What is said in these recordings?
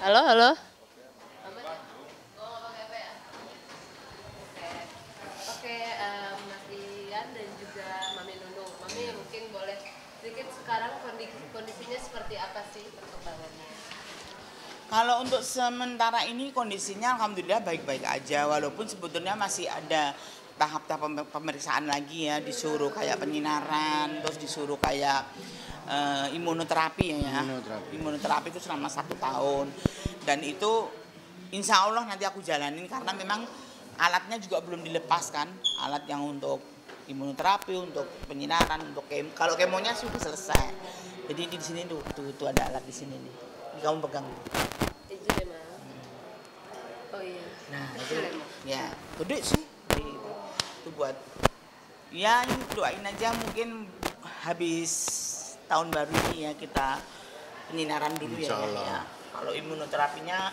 Halo, halo. Oke, Mas Ian dan juga Mami Nunung. Mami mungkin boleh sedikit sekarang kondisinya seperti apa sih perkembangannya? Kalau untuk sementara ini kondisinya alhamdulillah baik-baik aja, walaupun sebetulnya masih ada tahap-tahap pemeriksaan lagi ya, disuruh kayak penyinaran, terus disuruh kayak imunoterapi ya. Imunoterapi itu selama 1 tahun, dan itu insya Allah nanti aku jalanin karena memang alatnya juga belum dilepaskan, alat yang untuk imunoterapi, untuk penyinaran, untuk kalau kemonya sudah selesai. Jadi di sini tuh ada alat di sini nih. Ini kamu pegang. Izin ya, Mas. Oh iya. Nah, itu Kecil ya, Mas? ya gede sih. Itu buat ya ini doain aja mungkin habis tahun baru ini ya kita penyinaran dulu ya. Ya. Kalau imunoterapinya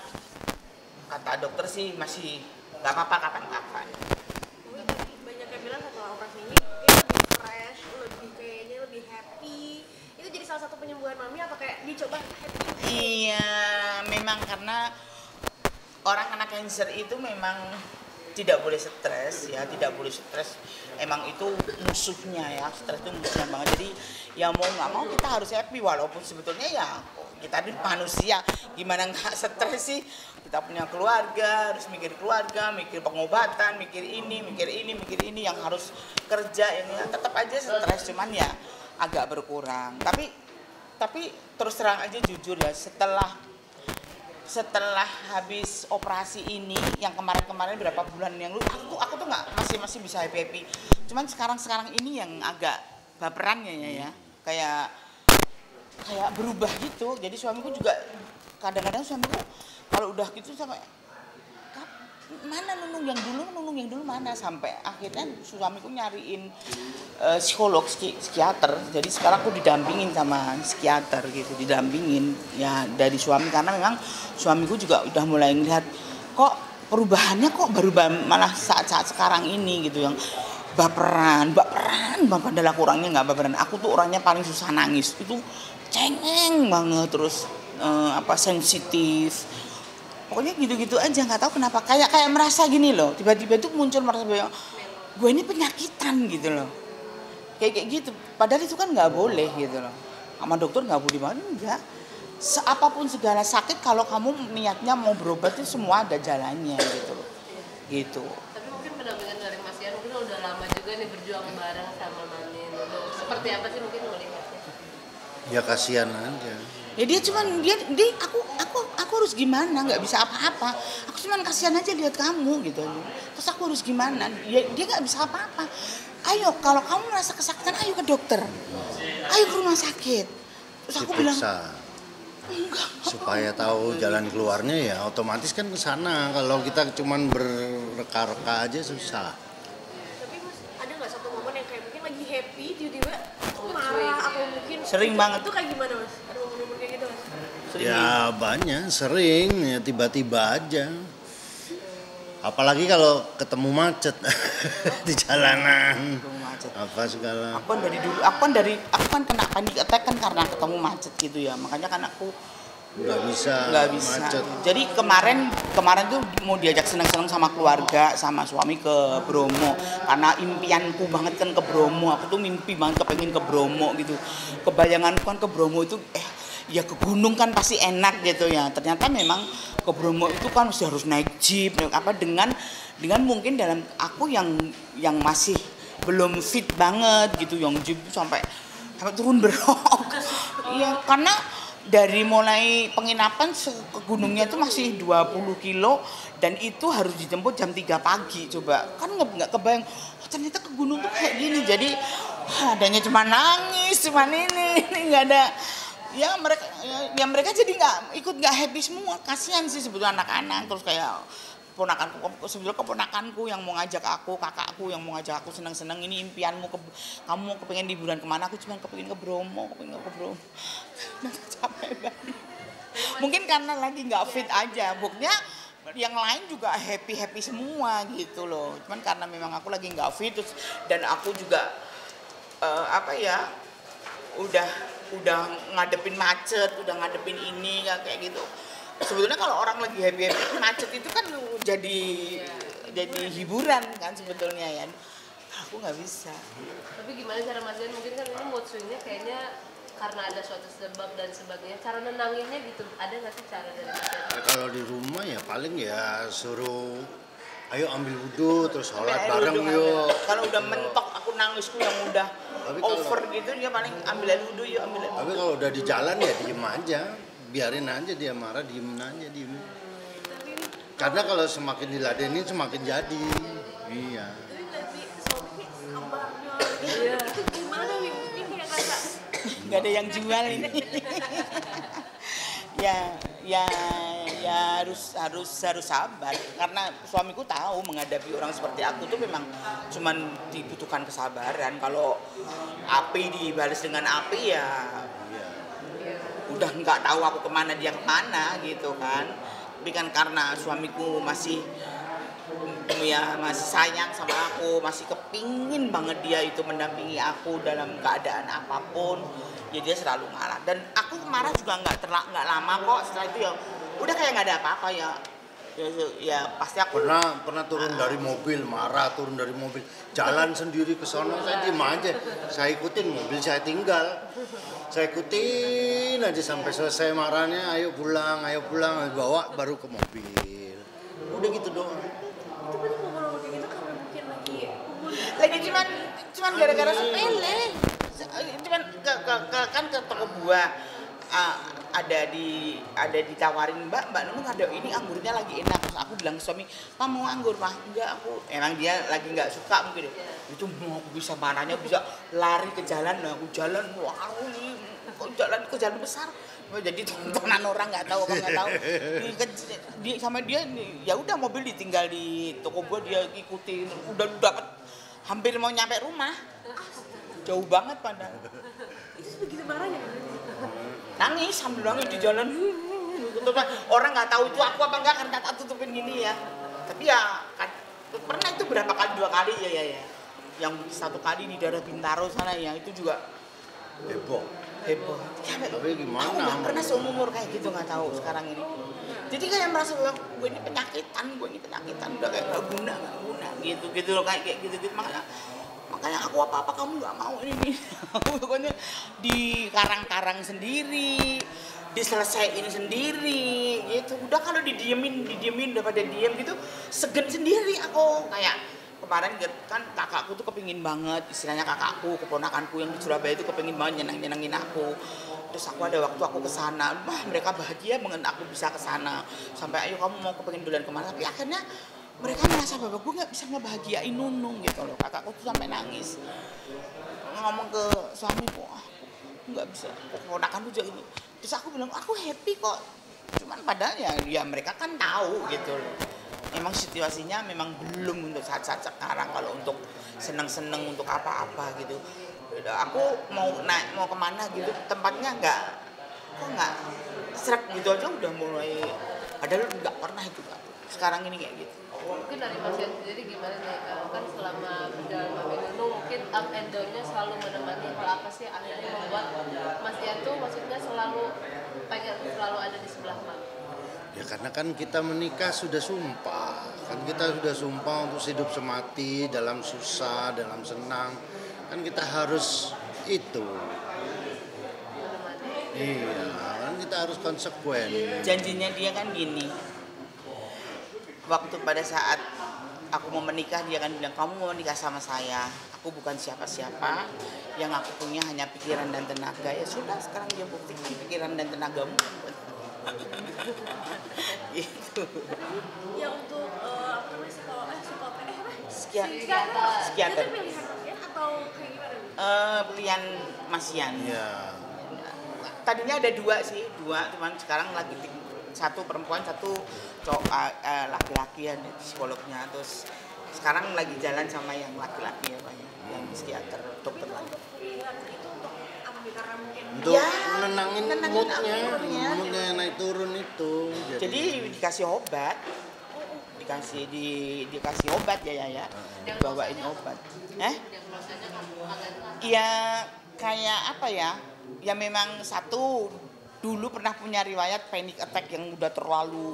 kata dokter sih masih nggak apa-apa kapan-kapan. Banyak yang bilang setelah operasi ini kayak lebih fresh, lebih kayaknya lebih happy. Itu jadi salah satu penyembuhan Mami apa kayak dicoba happy? Iya, memang karena orang kena cancer itu memang tidak boleh stres ya, tidak boleh stres. Emang itu musuhnya ya, stres itu musuhnya banget. Jadi ya mau nggak mau kita harus happy, walaupun sebetulnya ya kita ini manusia, gimana nggak stres sih? Kita punya keluarga, harus mikir keluarga, mikir pengobatan, mikir ini yang harus kerja ini. Tetap aja stres, cuman ya agak berkurang. Tapi terus terang aja jujur ya, setelah habis operasi ini yang kemarin berapa bulan yang lalu aku tuh nggak masih bisa happy. Cuman sekarang ini yang agak baperannya ya kayak berubah gitu. Jadi suamiku juga kadang-kadang suamiku kalau udah gitu sampai mana Nunung yang dulu mana, sampai akhirnya suamiku nyariin psikolog psikiater. Jadi sekarang aku didampingin sama psikiater gitu, didampingin ya dari suami karena memang suamiku juga udah mulai ngeliat kok perubahannya kok baru malah saat sekarang ini gitu, yang baperan padahal aku orangnya nggak baperan. Aku tuh orangnya paling susah nangis, itu cengeng banget, terus sensitif. Pokoknya gitu-gitu aja, nggak tahu kenapa kayak merasa gini loh, tiba-tiba itu muncul merasa bahwa gue ini penyakitan gitu loh, kayak gitu. Padahal itu kan nggak boleh gitu loh, sama dokter nggak boleh banget, enggak. Apapun segala sakit kalau kamu niatnya mau berobat itu semua ada jalannya gitu loh, gitu. Tapi mungkin pendampingan dari Mas Ian mungkin udah lama juga nih berjuang bareng sama Mami Nunung. Seperti apa sih mungkin melihatnya? Ya kasihan aja. Ya dia cuman dia aku harus gimana, nggak bisa apa-apa. Aku cuman kasihan aja lihat kamu gitu. Terus aku harus gimana? Dia nggak bisa apa-apa. Ayo kalau kamu merasa kesakitan, ayo ke dokter, ayo ke rumah sakit. Terus aku bilang enggak. Supaya tahu jalan keluarnya ya otomatis kan ke sana. Kalau kita cuman berreka-reka aja susah. Tapi Mas, ada nggak satu momen yang kayak mungkin lagi happy tiba-tiba marah atau mungkin Sering banget. Itu kayak gimana Mas? Ada momen-momen kayak gitu Mas? Ya banyak, sering ya tiba-tiba aja. Apalagi kalau ketemu macet di jalanan. Apa segala. Aku kan kena panic attack kan karena ketemu macet gitu ya. Makanya kan aku nggak bisa macet. Jadi kemarin tuh mau diajak seneng-seneng sama keluarga, sama suami ke Bromo. Karena impianku banget kan ke Bromo. Aku tuh mimpi banget kepengen ke Bromo gitu. Kebayanganku kan ke Bromo itu ya ke gunung kan pasti enak gitu ya. Ternyata memang ke Bromo itu kan mesti harus naik jeep, dengan mungkin dalam aku yang masih belum fit banget gitu, yang jeep sampai turun berok. Iya, karena dari mulai penginapan ke gunungnya itu masih 20 kilo dan itu harus dijemput jam 3 pagi. Coba kan nggak kebayang, ternyata ke gunung tuh kayak gini. Jadi adanya cuma nangis, cuma ini nggak ada. Ya mereka jadi nggak happy semua. Kasihan sih sebetulnya anak-anak. Terus kayak keponakanku yang mau ngajak aku, kakakku yang mau ngajak aku seneng-seneng, ini impianmu kamu mau kepengen liburan kemana? Aku cuma kepengen ke Bromo. Capek banget. Mungkin karena lagi nggak fit aja, buknya yang lain juga happy semua gitu loh. Cuman karena memang aku lagi nggak fit, dan aku juga udah ngadepin macet, udah ngadepin ini kayak gitu. sebetulnya kalau orang lagi happy macet itu kan jadi hiburan kan sebetulnya ya. Aku nggak bisa. Tapi gimana cara Mas Dian, mungkin kan ini mood swingnya kayaknya karena ada suatu sebab dan sebagainya, cara nenanginnya gitu, ada nggak sih cara dari Mas Dian? Ya, kalau di rumah ya paling ya suruh ayo ambil wudhu terus sholat Ambil air bareng wudhu, yuk. Kalau udah mentok aku nangisku yang udah Tapi kalau- over gitu dia paling ambil air wudhu yuk ambil air wudhu. Tapi kalau udah di jalan ya diem aja, biarin aja dia marah, diem aja diem. Karena kalau semakin diladenin semakin jadi. Iya. Tapi nanti suami kayak sabarnya gitu, itu gimana nih? Ini kayak rasa Nggak ada yang jual ini. ya harus sabar karena suamiku tahu menghadapi orang seperti aku tuh memang cuman dibutuhkan kesabaran. Kalau api dibalas dengan api ya udah nggak tahu aku kemana dia kemana gitu kan. Tapi kan karena suamiku masih sayang sama aku, masih kepingin banget dia itu mendampingi aku dalam keadaan apapun, ya dia selalu marah. Dan aku marah juga nggak lama kok, setelah itu ya udah kayak nggak ada apa-apa ya pasti aku Pernah turun dari mobil, marah turun dari mobil, jalan sendiri ke sono, saya diem aja, saya ikutin mobil, saya tinggal, saya ikutin aja sampai selesai marahnya, ayo pulang, bawa baru ke mobil, udah gitu doang. itu berarti ngomong kayak gitu karena mungkin lagi cuman gara-gara sepele, cuman kan ke toko buah ada ditawarin mbak Nunung ada ini anggurnya lagi enak. Terus aku bilang ke suami, "Pak mau anggur Pak?" "Enggak aku." Emang dia lagi nggak suka mungkin. Itu mau bisa marahnya bisa lari ke jalan, nah aku jalan jalan ke jalan besar. Jadi tontonan orang nggak tahu sama dia ya udah mobil ditinggal di toko buah, dia ikutin udah dapat hampir mau nyampe rumah, jauh banget padahal. itu begitu marahnya. Nangis sambil nangis di jalan. Orang nggak tahu itu aku apa enggak karena tak tutupin gini ya. Tapi ya kan, pernah itu berapa kali, 2 kali ya. Yang 1 kali di daerah Bintaro sana ya itu juga Heboh. Ya, Tapi gimana? aku nggak pernah seumur kayak gitu, nggak tahu sekarang ini. Jadi kayak merasa gue ini penyakitan udah kayak nggak guna gitu loh kayak gitu makanya aku apa kamu nggak mau ini. Pokoknya di karang sendiri, diselesaiin sendiri gitu. Udah kalau didiemin daripada diem gitu segen sendiri aku. Kayak kemarin kan kakakku tuh kepingin banget, istilahnya kakakku, keponakanku yang di Surabaya itu kepingin banget nyenengin aku. Terus aku ada waktu aku kesana, mereka bahagia banget aku bisa kesana. Sampai ayo kamu mau kepingin duluan kemana, tapi akhirnya mereka merasa bahwa gue nggak bisa ngebahagiain Nunung gitu loh. Kakakku tuh sampai nangis, ngomong ke suamiku, nggak bisa, keponakanku juga ini. Terus aku bilang aku happy kok, cuman padahal ya mereka kan tahu gitu loh. Emang situasinya memang belum untuk saat-saat sekarang kalau untuk seneng-seneng untuk apa-apa gitu. Aku mau kemana gitu tempatnya nggak srek gitu aja udah mulai, padahal nggak pernah itu Kak. Sekarang ini kayak gitu. Mungkin dari Mas Dian sendiri gimana nih, kan selama berjalan Mami Nunung mungkin up and down-nya selalu menemani, hal apa sih akhirnya membuat Mas Dian tuh maksudnya selalu pengen selalu ada di sebelah Mami? Ya karena kan kita menikah sudah sumpah, kan kita sudah sumpah untuk hidup semati dalam susah, dalam senang, kan kita harus itu. Iya, kan kita harus konsekuen. Janjinya dia kan gini, waktu pada saat aku mau menikah dia kan bilang kamu mau menikah sama saya, aku bukan siapa-siapa, yang aku punya hanya pikiran dan tenaga. Ya sudah, sekarang dia buktikan pikiran dan tenagamu. Gitu. Ya untuk apa namanya Psikiater. Itu pilihan ya atau kayak gimana? Pilihan Masian. Iya. Tadinya ada 2 sih, cuman sekarang lagi 1 perempuan, 1 laki-laki ya psikolognya. Terus sekarang lagi jalan sama yang laki-laki ya Pak, yang psikiater, dokter lagi. Pilihan itu untuk apa? Karena mungkin Untuk Ya, menenangin moodnya. moodnya naik turun itu. Jadi dikasih obat, dikasih obat ya, bawain obat. Diagnosanya agak Ya kayak apa ya? Ya memang 1, dulu pernah punya riwayat panic attack yang udah terlalu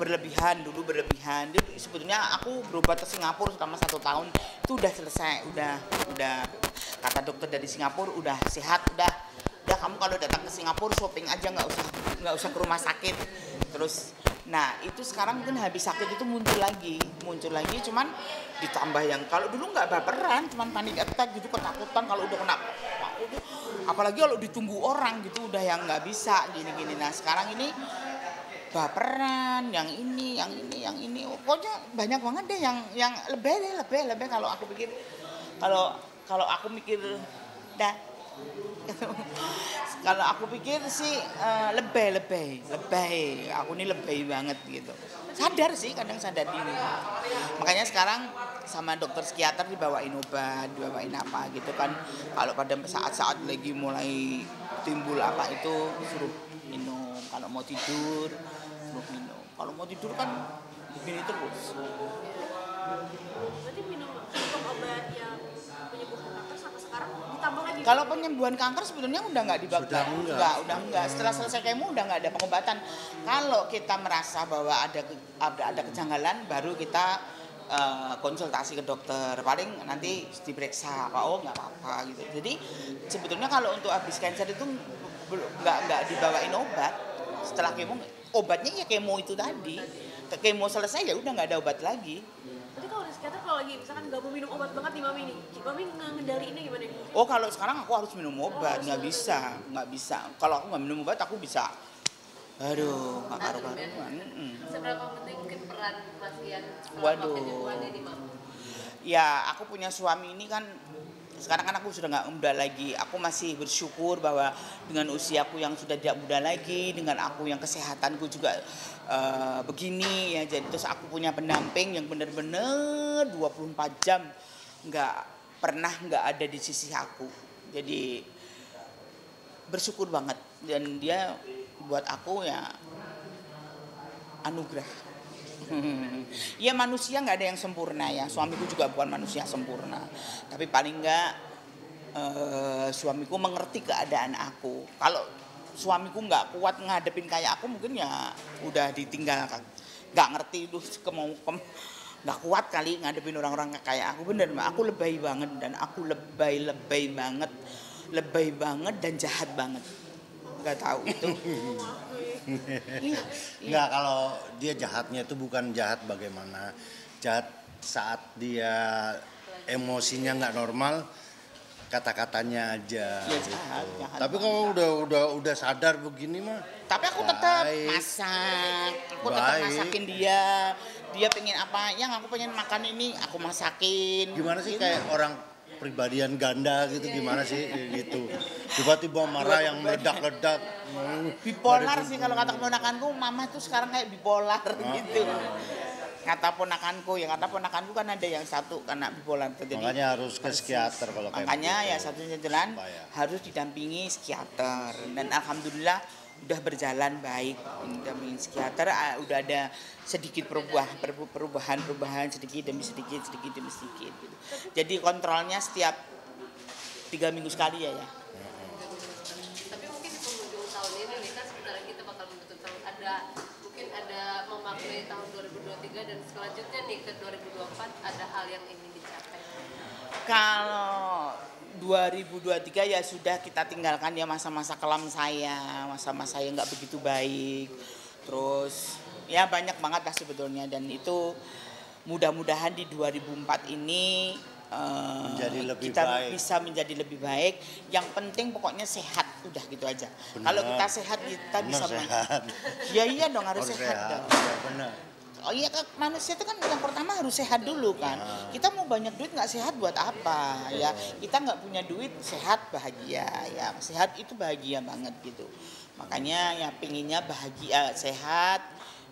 berlebihan. Jadi sebetulnya aku berobat ke Singapura selama 1 tahun itu udah selesai, udah kata dokter dari Singapura udah sehat, udah kamu kalau datang ke Singapura shopping aja, nggak usah ke rumah sakit. Terus nah itu sekarang mungkin habis sakit itu muncul lagi cuman ditambah yang kalau dulu nggak baperan, cuman panic attack gitu, ketakutan kalau udah kena apalagi kalau ditunggu orang gitu udah yang nggak bisa gini. Nah sekarang ini baperan, yang ini, pokoknya banyak banget deh yang lebih kalau aku pikir, kalau aku mikir dah kalau aku pikir sih lebih aku ini lebih banget gitu, sadar sih, kadang sadar diri. Makanya sekarang sama dokter psikiater dibawain obat, dibawain apa gitu kan, kalau pada saat-saat lagi mulai timbul apa itu suruh minum, kalau mau tidur suruh minum, kalau mau tidur kan begini terus. Berarti minum obat yang penyembuhan kanker sampai sekarang ditambah lagi? Kalau penyembuhan kanker sebetulnya udah nggak dibakar, udah enggak. Setelah selesai kemo udah nggak ada pengobatan. Kalau kita merasa bahwa ada kejanggalan, baru kita konsultasi ke dokter. Paling nanti diperiksa, nggak apa-apa gitu. Jadi sebetulnya kalau untuk habis cancer itu nggak dibawain obat. Setelah kemo, obatnya ya kemo itu tadi. Kemo selesai ya udah nggak ada obat lagi. Berarti kalau di psikiater kalau lagi misalkan nggak mau minum obat banget nih Mami nih, Mami ngendaliinnya gimana nih? Oh kalau sekarang aku harus minum obat, nggak bisa. Kalau aku nggak minum obat aku bisa, nggak karu-karuan. Seberapa penting mungkin peran Mas Ian Waduh. penyembuhan ini, Mam? Ya aku punya suami ini kan, sekarang kan aku sudah nggak muda lagi. Aku masih bersyukur bahwa dengan usiaku yang sudah tidak muda lagi, dengan aku yang kesehatanku juga begini ya. Jadi terus aku punya pendamping yang benar-benar 24 jam nggak ada di sisi aku. Jadi bersyukur banget, dan dia buat aku ya anugerah. Ya manusia nggak ada yang sempurna ya, suamiku juga bukan manusia sempurna, tapi paling nggak suamiku mengerti keadaan aku. Kalau suamiku nggak kuat ngadepin kayak aku, mungkin ya udah ditinggalkan, nggak ngerti itu nggak kuat kali ngadepin orang-orang kayak aku. Bener mbak, aku lebay banget, dan aku lebay banget dan jahat banget, nggak tahu itu. Enggak, kalau dia jahatnya itu bukan jahat bagaimana, jahat saat dia emosinya nggak normal, kata-katanya aja Ya, gitu. jahat Tapi banget. kalau udah sadar begini mah, Tapi aku tetap baik. masak, aku tetap Baik. masakin dia pengen apa, yang aku pengen makan ini aku masakin. Gimana sih Gitu. kayak orang pribadian ganda gitu, gimana sih gitu. Tiba-tiba marah yang meledak-ledak. Bipolar sih kalau kata keponakanku, mama tuh sekarang kayak bipolar gitu. Kata ponakanku kan ada yang satu kena bipolar. Jadi Makanya harus ke psikiater kalau kayak makanya begitu. ya satunya jalan Supaya. harus didampingi psikiater, dan alhamdulillah udah berjalan baik didampingi psikiater. Udah ada sedikit perubahan sedikit demi sedikit gitu. Jadi kontrolnya setiap 3 minggu sekali ya. Tapi mungkin di penghujung tahun ini nih kan sebentar lagi kita bakal menutup tahun, mungkin ada memaknai tahun 2023 dan selanjutnya nih ke 2024 ada hal yang ingin dicapai. Kalau 2023 ya sudah kita tinggalkan ya masa-masa kelam saya, masa-masa yang nggak begitu baik. Terus ya banyak banget lah sebetulnya, dan itu mudah-mudahan di 2004 ini Menjadi lebih kita baik. bisa menjadi lebih baik. Yang penting pokoknya sehat, udah gitu aja. Kalau kita sehat kita Benar, bisa sehat. Ya iya dong, harus sehat dong. Ya, benar. Oh iya kan, manusia itu kan yang pertama harus sehat dulu kan. Kita mau banyak duit nggak sehat buat apa ya? Kita nggak punya duit, sehat bahagia ya. Sehat itu bahagia banget gitu. Makanya ya pinginnya bahagia, sehat,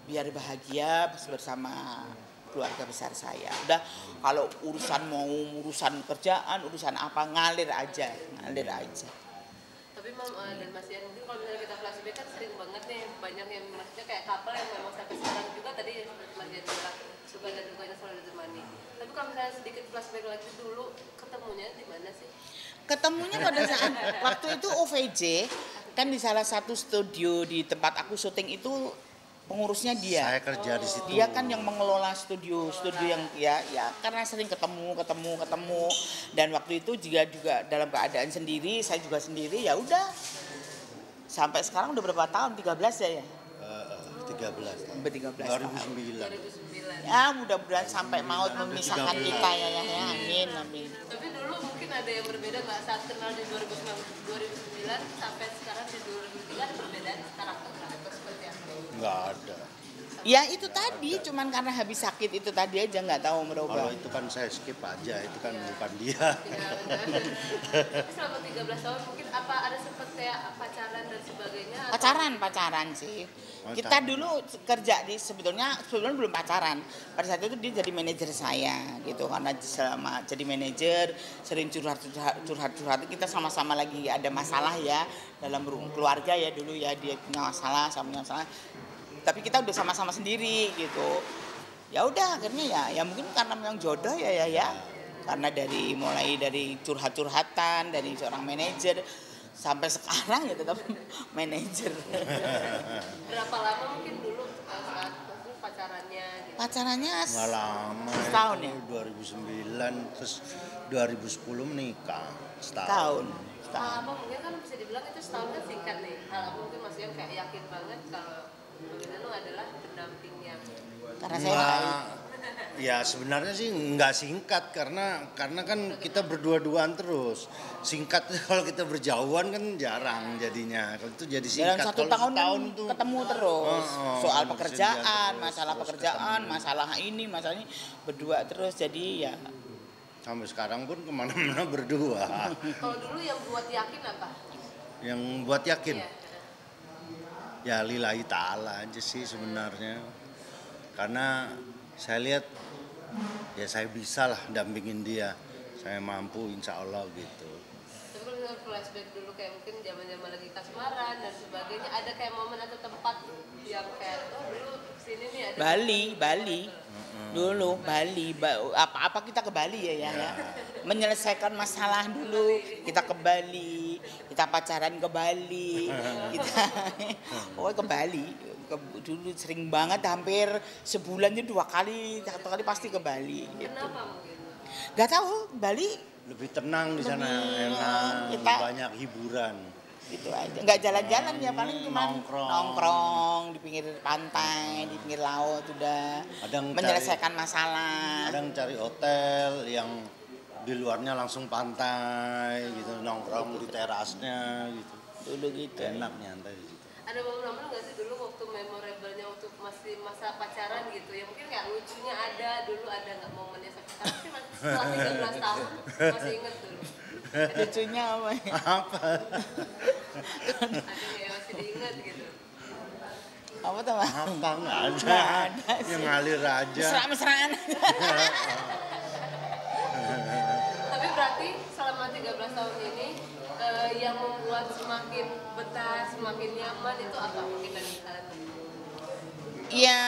biar bahagia bersama keluarga besar saya. Udah, kalau urusan kerjaan, urusan apa, ngalir aja. Tapi Mam dan Mas Ian, mungkin kalau misalnya kita flashback kan sering banget nih banyak yang maksudnya kayak couple yang memang sampai sekarang juga tadi Mas Ian bilang suka dan dukanya selalu ditemani. Tapi kalau misalnya sedikit flashback lagi dulu, ketemunya di mana sih? Ketemunya pada saat waktu itu OVJ, kan di salah satu studio di tempat aku syuting itu pengurusnya dia. Saya kerja di situ. Dia kan yang mengelola studio yang ya karena sering ketemu dan waktu itu juga dalam keadaan sendiri, saya juga sendiri, ya udah. Sampai sekarang udah berapa tahun? 13 ya? 13 tahun. 13 tahun. 2009. Ya mudah-mudahan sampai maut memisahkan kita ya. Amin. Tapi dulu mungkin ada yang berbeda nggak saat kenal di 2009 sampai sekarang di 2003 ada perbedaan karakter nggak atau seperti apa? Nggak ada. Ya itu tadi, cuman karena habis sakit itu tadi aja nggak tahu merubah. Kalau itu kan saya skip aja, itu kan bukan dia. Tapi selama 13 tahun mungkin apa ada sempat kayak pacaran dan sebagainya? Pacaran sih. Kita dulu kerja sebetulnya belum pacaran. Pada saat itu dia jadi manajer saya gitu, karena selama jadi manajer sering curhat kita sama-sama lagi ada masalah ya dalam keluarga ya dulu ya, dia punya masalah sama punya masalah. Tapi kita udah sama-sama sendiri gitu. Ya udah akhirnya ya mungkin karena memang jodoh ya. Karena mulai dari curhatan dari seorang manajer sampai sekarang ya tetap manajer. Berapa lama mungkin dulu saat pacarannya gitu? Pacarannya Nggak lama. setahun ya? 2009 terus 2010 menikah. Setahun. Hal apa mungkin kan bisa dibilang itu setahun kan singkat nih. Hal apa mungkin Mas Yon kayak yakin banget kalau Mbak Nunung adalah pendampingnya. Karena saya baik. Ya sebenarnya sih nggak singkat karena kan kita berdua-duaan terus. Singkat kalau kita berjauhan kan jarang jadinya. Kalau itu jadi Dalam singkat. satu Kalau tahun setahun kan tuh ketemu terus. Soal bisa pekerjaan, terus, masalah terus pekerjaan, ketemu. masalah ini berdua terus, jadi ya sampai sekarang pun kemana-mana berdua. Kalau dulu yang buat yakin apa? Yang buat yakin Iya. ya lillahi ta'ala aja sih sebenarnya. Karena saya lihat ya saya bisa lah dampingin dia. Saya mampu insya Allah gitu. Tapi kalau kita flashback dulu kayak mungkin zaman-zaman lagi kasmaran dan sebagainya, ada kayak momen atau tempat yang kayak dulu sini nih ada Bali. Dulu Bali, apa kita ke Bali ya. Menyelesaikan masalah dulu, kita ke Bali, kita pacaran ke Bali, kita pokoknya ke Bali. Dulu sering banget, hampir sebulan itu 2 kali, 1 kali pasti ke Bali. Gitu. kenapa mungkin? Gak tahu, Bali Lebih tenang di sana, enak, kita- banyak hiburan. itu aja. Nggak jalan-jalan ya, paling cuma Nongkrong. nongkrong di pinggir pantai, di pinggir laut udah Kadang menyelesaikan masalah. Kadang cari hotel yang di luarnya langsung pantai gitu, nongkrong di terasnya gitu. Dulu gitu. Enak nyantai di situ. Ada momen-momen nggak sih dulu waktu memorable-nya waktu masih masa pacaran gitu ya, mungkin kayak lucunya ada dulu, ada nggak momennya sampai sekarang sih masih setelah 13 tahun masih inget dulu. Lucunya apa ya? Apa? Ada yang masih diingat gitu. Apa tuh, Mas? Apa nggak ada? Nggak ada sih. Yang ngalir aja. Mesra-mesraan. Tapi berarti selama 13 tahun ini yang membuat semakin betah, semakin nyaman itu apa mungkin dari kalian? Iya,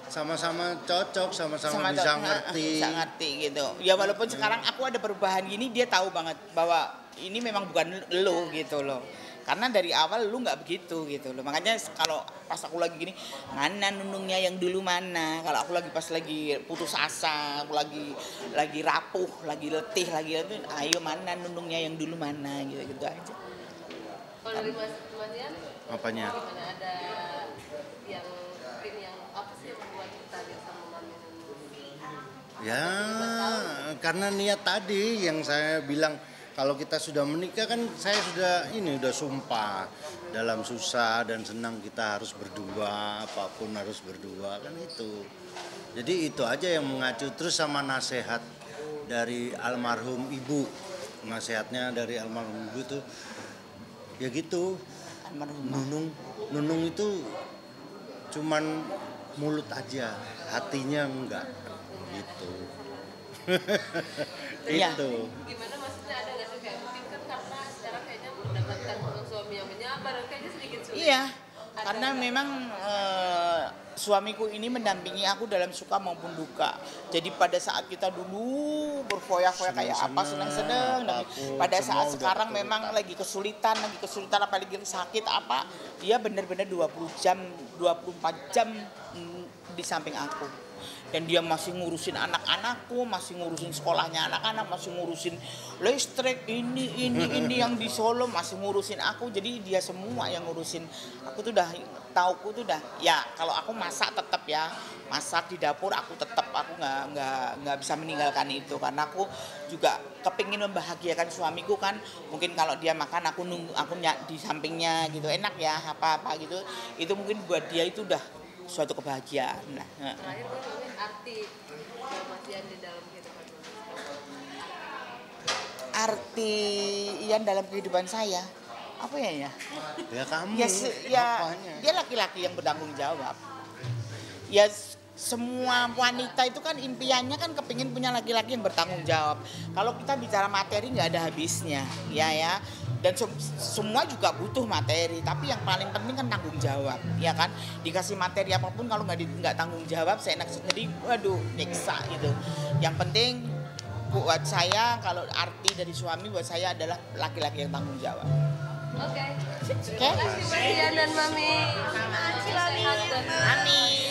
Sama-sama cocok, sama-sama bisa sama ngerti. bisa ngerti gitu. Ya walaupun sekarang aku ada perubahan gini, dia tahu banget bahwa ini memang bukan lo gitu loh. Karena dari awal lu nggak begitu gitu loh. Makanya kalau pas aku lagi gini, mana Nunungnya yang dulu mana? Kalau aku lagi pas lagi putus asa, aku lagi rapuh, lagi letih, ayo mana Nunungnya yang dulu mana gitu aja. Kalau dari Mas Yan, Apanya? gimana, ada yang mungkin yang apa sih yang membuat kita dia sama Mami Nunung? Ya, karena niat tadi yang saya bilang, kalau kita sudah menikah kan saya sudah sumpah dalam susah dan senang kita harus berdua, apapun harus berdua kan itu. Jadi itu aja yang mengacu, terus sama nasihat dari almarhum ibu. Nasihatnya dari almarhum ibu tuh ya gitu. Nunung itu cuman mulut aja, hatinya enggak gitu. Iya. Itu. Gimana maksudnya, ada nggak sih kayak mungkin kan karena sekarang kayaknya mendapatkan suami yang menyabar kayaknya sedikit sulit. Iya, Ada karena nggak? memang suamiku ini mendampingi aku dalam suka maupun duka. Jadi pada saat kita dulu berfoya-foya kayak apa senang-senang, pada saat sekarang memang lagi kesulitan apalagi sakit apa, dia benar-benar 20 jam, 24 jam di samping aku. Dan dia masih ngurusin anak-anakku, masih ngurusin sekolahnya anak-anak, masih ngurusin listrik ini yang di Solo, masih ngurusin aku. Jadi dia semua yang ngurusin. Aku tuh udah tauku tuh udah ya kalau aku masak tetap ya, masak di dapur aku tetap, aku nggak bisa meninggalkan itu karena aku juga kepingin membahagiakan suamiku kan. Mungkin kalau dia makan aku di sampingnya gitu, enak ya apa gitu. Itu mungkin buat dia itu udah suatu kebahagiaan. Terakhir gue ngomongin arti Mas Ian di dalam kehidupan Mas. Arti Ian dalam kehidupan saya apa ya? Ya kamu. Dia laki-laki yang bertanggung jawab. Ya semua wanita itu kan impiannya kan kepingin punya laki-laki yang bertanggung jawab. Kalau kita bicara materi nggak ada habisnya, ya. Dan semua juga butuh materi, tapi yang paling penting kan tanggung jawab, ya kan? Dikasih materi apapun kalau nggak tanggung jawab, seenak sendiri, waduh, nyiksa gitu. Yang penting buat saya, kalau arti dari suami buat saya adalah laki-laki yang tanggung jawab. Oke. Terima kasih Mas Ian dan Mami. Terima kasih Mami. Amin.